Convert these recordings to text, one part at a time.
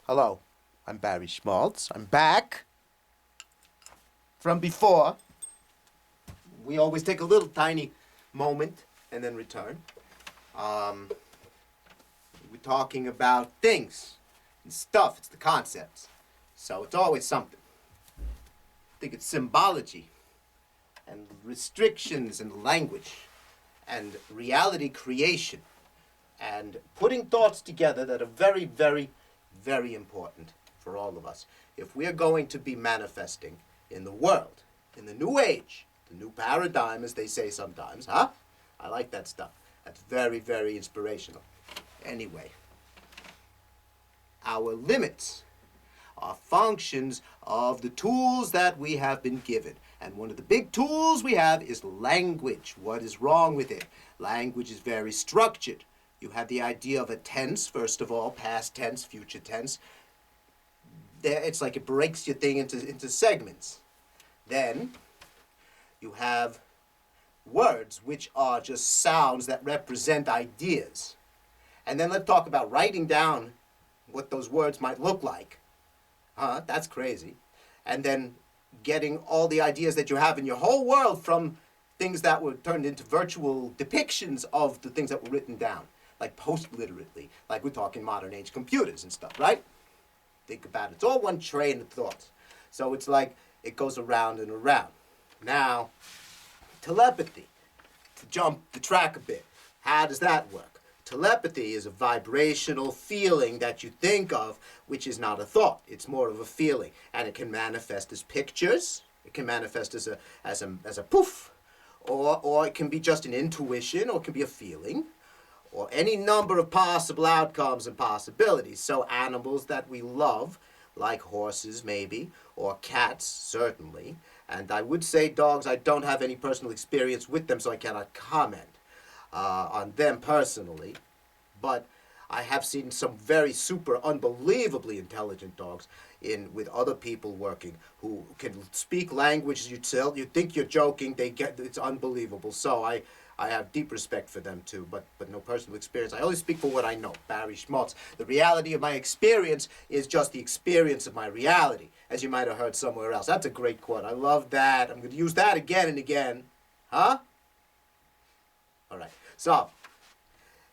Hello, I'm Barry Schmaltz. I'm back from before. We always take a little tiny moment and then return. We're talking about things and stuff. It's the concepts. So it's always something. I think it's symbology and restrictions and language and reality creation and putting thoughts together that are very, very, very important for all of us. If we're going to be manifesting in the world, in the new age, the new paradigm, as they say sometimes, huh? I like that stuff. That's very, very inspirational. Anyway, our limits are functions of the tools that we have been given. And one of the big tools we have is language. What is wrong with it? Language is very structured. You have the idea of a tense, first of all, past tense, future tense. It's like it breaks your thing into segments. Then you have words, which are just sounds that represent ideas. And then let's talk about writing down what those words might look like. That's crazy. And then getting all the ideas that you have in your whole world from things that were turned into virtual depictions of the things that were written down. Like post-literately, like we're talking modern age computers and stuff, right? Think about it. It's all one train of thoughts. So it's like it goes around and around. Now, telepathy, to jump the track a bit, how does that work? Telepathy is a vibrational feeling that you think of, which is not a thought. It's more of a feeling. And it can manifest as pictures. It can manifest as a poof. Or it can be just an intuition, or it can be a feeling. Or any number of possible outcomes and possibilities. So animals that we love, like horses maybe, or cats certainly, and I would say dogs, I don't have any personal experience with them, so I cannot comment on them personally, but I have seen some very super unbelievably intelligent dogs with other people working who can speak languages you think you're joking, it's unbelievable. So I have deep respect for them too, but no personal experience. I only speak for what I know, Barry Schmaltz. The reality of my experience is just the experience of my reality, as you might have heard somewhere else. That's a great quote. I love that. I'm going to use that again and again. Huh? All right. So,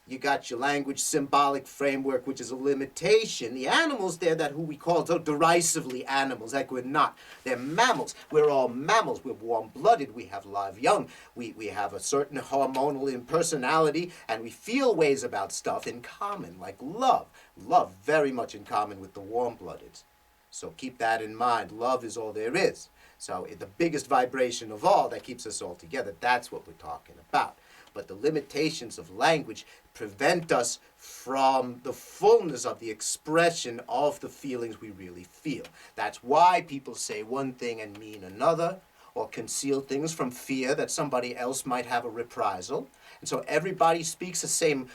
you got your language symbolic framework, which is a limitation. The animals there who we call so derisively animals, like we're not. They're mammals. We're all mammals. We're warm-blooded. We have live young. We have a certain hormonal impersonality, and we feel ways about stuff in common, like love. Love very much in common with the warm-blooded. So keep that in mind. Love is all there is. So the biggest vibration of all that keeps us all together, that's what we're talking about. But the limitations of language prevent us from the fullness of the expression of the feelings we really feel. That's why people say one thing and mean another, or conceal things from fear that somebody else might have a reprisal. And so everybody speaks the same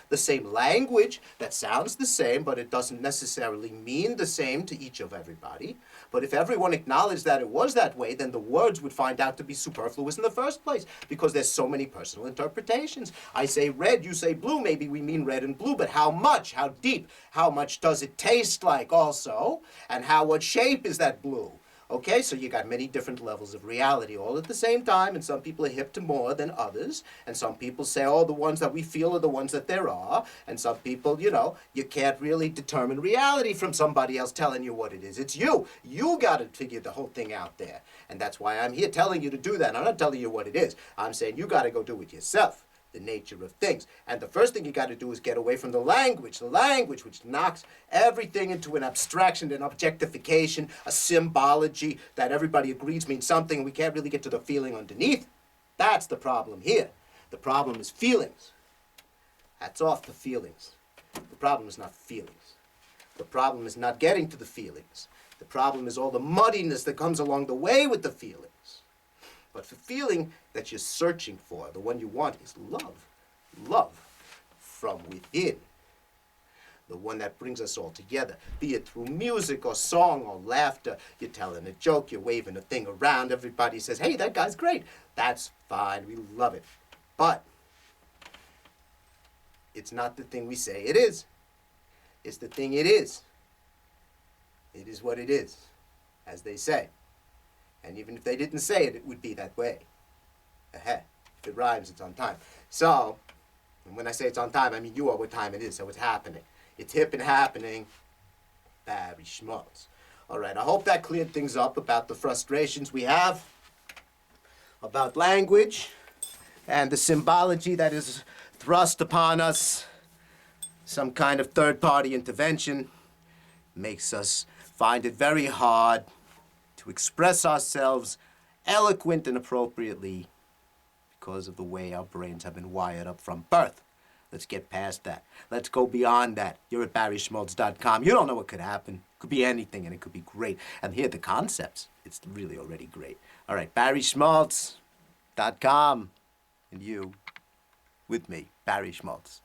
language that sounds the same, but it doesn't necessarily mean the same to each of everybody. But if everyone acknowledged that it was that way, then the words would find out to be superfluous in the first place, because there's so many personal interpretations. I say red, you say blue, maybe we mean red and blue, but how much, how deep, how much does it taste like also, and what shape is that blue? Okay, so you got many different levels of reality all at the same time, and some people are hip to more than others, and some people say, oh, the ones that we feel are the ones that there are, and some people, you can't really determine reality from somebody else telling you what it is. It's you. You got to figure the whole thing out there, and that's why I'm here telling you to do that. I'm not telling you what it is. I'm saying you got to go do it yourself. The nature of things. And the first thing you got to do is get away from the language which knocks everything into an abstraction, an objectification, a symbology that everybody agrees means something, and we can't really get to the feeling underneath. That's the problem here. The problem is feelings. Hats off to feelings. The problem is not feelings. The problem is not getting to the feelings. The problem is all the muddiness that comes along the way with the feelings. But the feeling that you're searching for, the one you want, is love. Love from within. The one that brings us all together, be it through music or song or laughter. You're telling a joke, you're waving a thing around, everybody says, hey, that guy's great. That's fine, we love it. But it's not the thing we say it is. It's the thing it is. It is what it is, as they say. And even if they didn't say it, it would be that way. If it rhymes, it's on time. So, and when I say it's on time, I mean you are what time it is, so it's happening. It's hip and happening. Barry Schmaltz. All right, I hope that cleared things up about the frustrations we have about language and the symbology that is thrust upon us. Some kind of third-party intervention makes us find it very hard to express ourselves eloquent and appropriately because of the way our brains have been wired up from birth. Let's get past that. Let's go beyond that. You're at barryschmaltz.com. You don't know what could happen. It could be anything, and it could be great. And here are the concepts. It's really already great. All right, barryschmaltz.com. And you, with me, Barry Schmaltz.